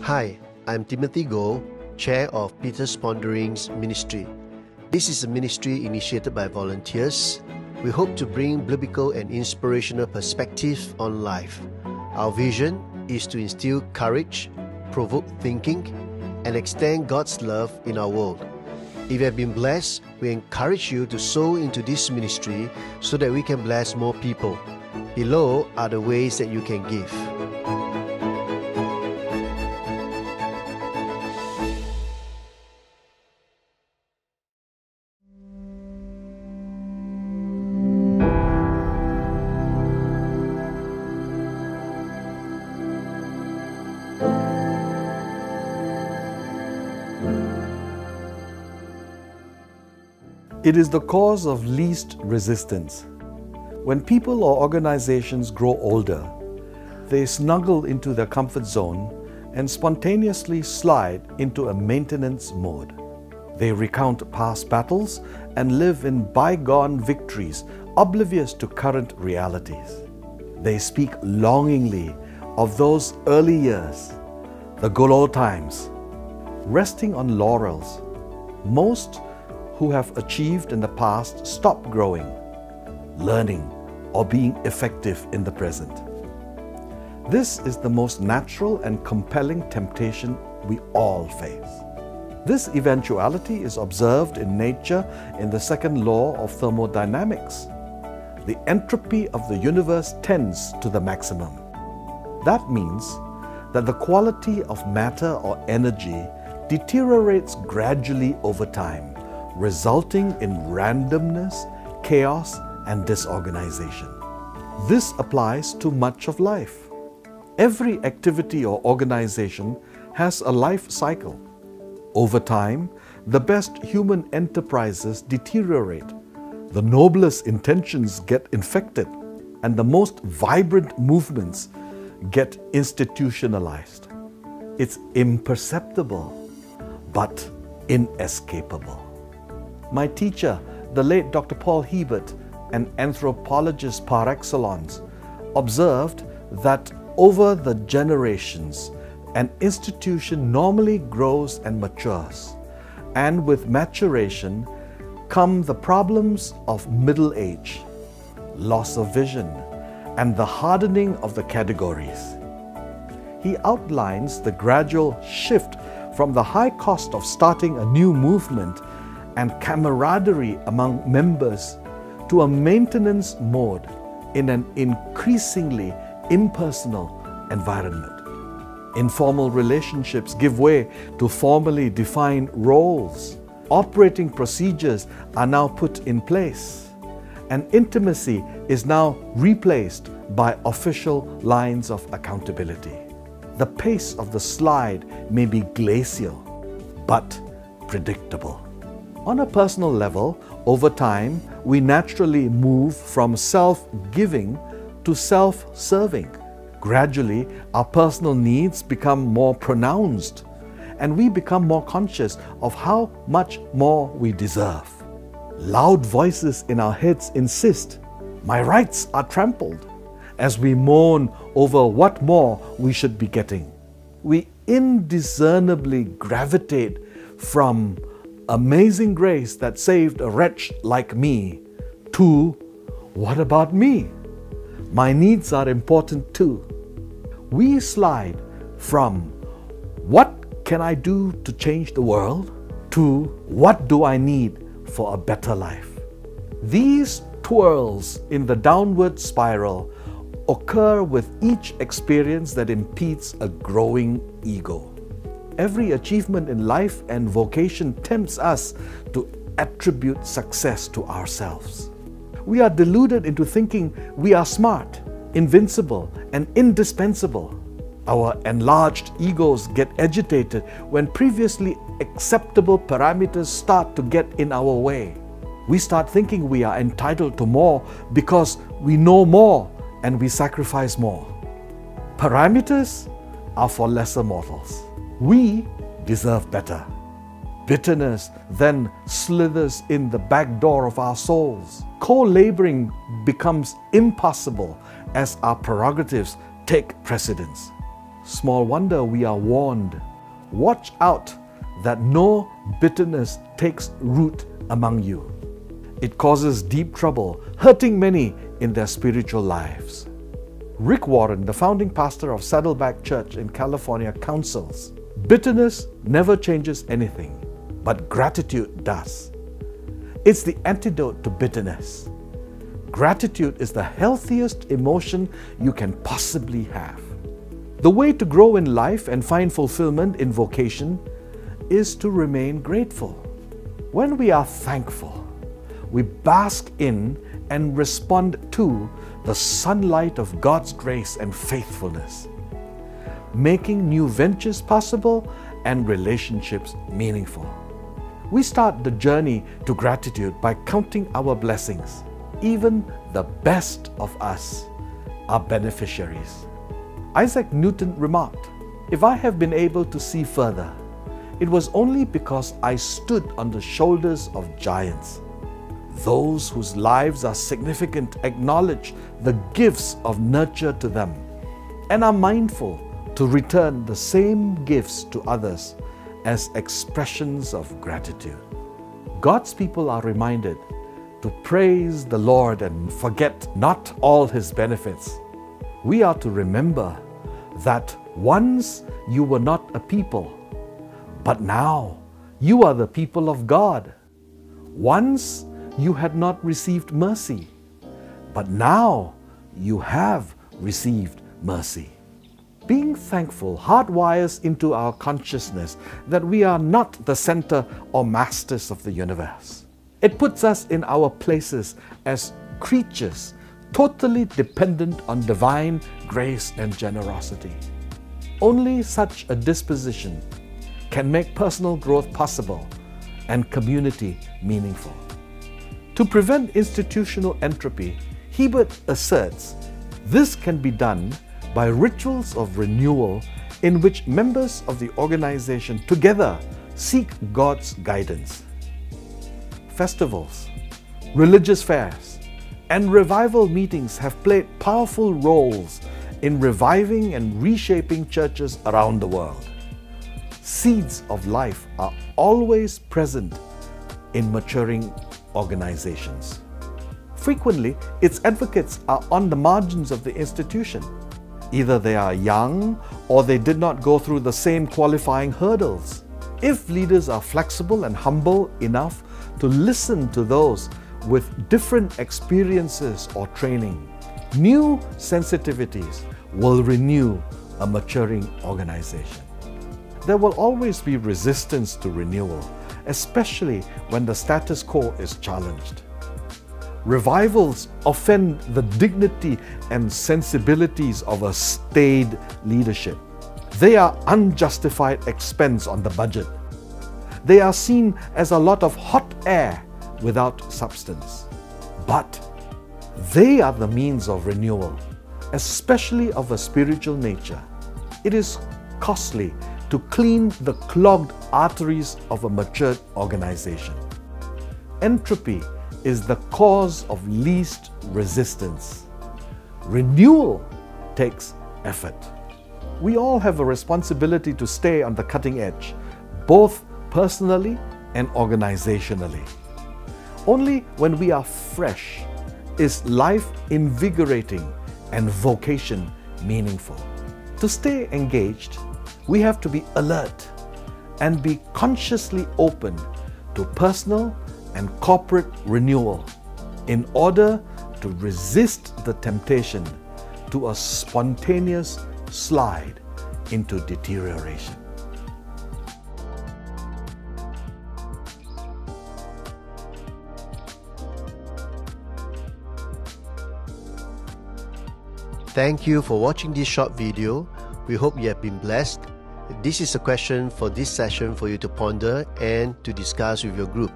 Hi, I'm Timothy Goh, Chair of Peter's Ponderings Ministry. This is a ministry initiated by volunteers. We hope to bring biblical and inspirational perspective on life. Our vision is to instill courage, provoke thinking, and extend God's love in our world. If you have been blessed, we encourage you to sow into this ministry so that we can bless more people. Below are the ways that you can give. It is the cause of least resistance. When people or organizations grow older, they snuggle into their comfort zone and spontaneously slide into a maintenance mode. They recount past battles and live in bygone victories, oblivious to current realities. They speak longingly of those early years, the good old times, resting on laurels. Most who have achieved in the past stop growing, learning, or being effective in the present. This is the most natural and compelling temptation we all face. This eventuality is observed in nature in the second law of thermodynamics. The entropy of the universe tends to the maximum. That means that the quality of matter or energy deteriorates gradually over time, resulting in randomness, chaos, and disorganization. This applies to much of life. Every activity or organization has a life cycle. Over time, the best human enterprises deteriorate, the noblest intentions get infected, and the most vibrant movements get institutionalized. It's imperceptible, but inescapable. My teacher, the late Dr. Paul Hebert, an anthropologist par excellence, observed that over the generations, an institution normally grows and matures, and with maturation come the problems of middle age, loss of vision, and the hardening of the categories. He outlines the gradual shift from the high cost of starting a new movement and camaraderie among members to a maintenance mode in an increasingly impersonal environment. Informal relationships give way to formally defined roles. Operating procedures are now put in place, and intimacy is now replaced by official lines of accountability. The pace of the slide may be glacial, but predictable. On a personal level, over time, we naturally move from self-giving to self-serving. Gradually, our personal needs become more pronounced, and we become more conscious of how much more we deserve. Loud voices in our heads insist, "My rights are trampled," as we moan over what more we should be getting. We indiscernibly gravitate from "Amazing grace that saved a wretch like me" to "What about me? My needs are important too." We slide from "What can I do to change the world?" to "What do I need for a better life?" These twirls in the downward spiral occur with each experience that impedes a growing ego. Every achievement in life and vocation tempts us to attribute success to ourselves. We are deluded into thinking we are smart, invincible, and indispensable. Our enlarged egos get agitated when previously acceptable parameters start to get in our way. We start thinking we are entitled to more because we know more and we sacrifice more. Parameters are for lesser mortals. We deserve better. Bitterness then slithers in the back door of our souls. Co-laboring becomes impossible as our prerogatives take precedence. Small wonder we are warned, watch out that no bitterness takes root among you. It causes deep trouble, hurting many in their spiritual lives. Rick Warren, the founding pastor of Saddleback Church in California, counsels, bitterness never changes anything, but gratitude does. It's the antidote to bitterness. Gratitude is the healthiest emotion you can possibly have. The way to grow in life and find fulfillment in vocation is to remain grateful. When we are thankful, we bask in and respond to the sunlight of God's grace and faithfulness, making new ventures possible and relationships meaningful. We start the journey to gratitude by counting our blessings. Even the best of us are beneficiaries. Isaac Newton remarked, "If I have been able to see further, it was only because I stood on the shoulders of giants." Those whose lives are significant acknowledge the gifts of nurture to them and are mindful to return the same gifts to others as expressions of gratitude. God's people are reminded to praise the Lord and forget not all His benefits. We are to remember that once you were not a people, but now you are the people of God. Once you had not received mercy, but now you have received mercy. Being thankful hardwires into our consciousness that we are not the center or masters of the universe. It puts us in our places as creatures totally dependent on divine grace and generosity. Only such a disposition can make personal growth possible and community meaningful. To prevent institutional entropy, Hebert asserts this can be done by rituals of renewal in which members of the organization together seek God's guidance. Festivals, religious fairs, and revival meetings have played powerful roles in reviving and reshaping churches around the world. Seeds of life are always present in maturing organizations. Frequently, its advocates are on the margins of the institution. Either they are young or they did not go through the same qualifying hurdles. If leaders are flexible and humble enough to listen to those with different experiences or training, new sensitivities will renew a maturing organization. There will always be resistance to renewal, especially when the status quo is challenged. Revivals offend the dignity and sensibilities of a staid leadership. They are unjustified expense on the budget. They are seen as a lot of hot air without substance. But they are the means of renewal, especially of a spiritual nature. It is costly to clean the clogged arteries of a matured organization. Entropy is the cause of least resistance. Renewal takes effort. We all have a responsibility to stay on the cutting edge, both personally and organizationally. Only when we are fresh is life invigorating and vocation meaningful. To stay engaged, we have to be alert and be consciously open to personal and corporate renewal in order to resist the temptation to a spontaneous slide into deterioration. Thank you for watching this short video. We hope you have been blessed. This is a question for this session for you to ponder and to discuss with your group.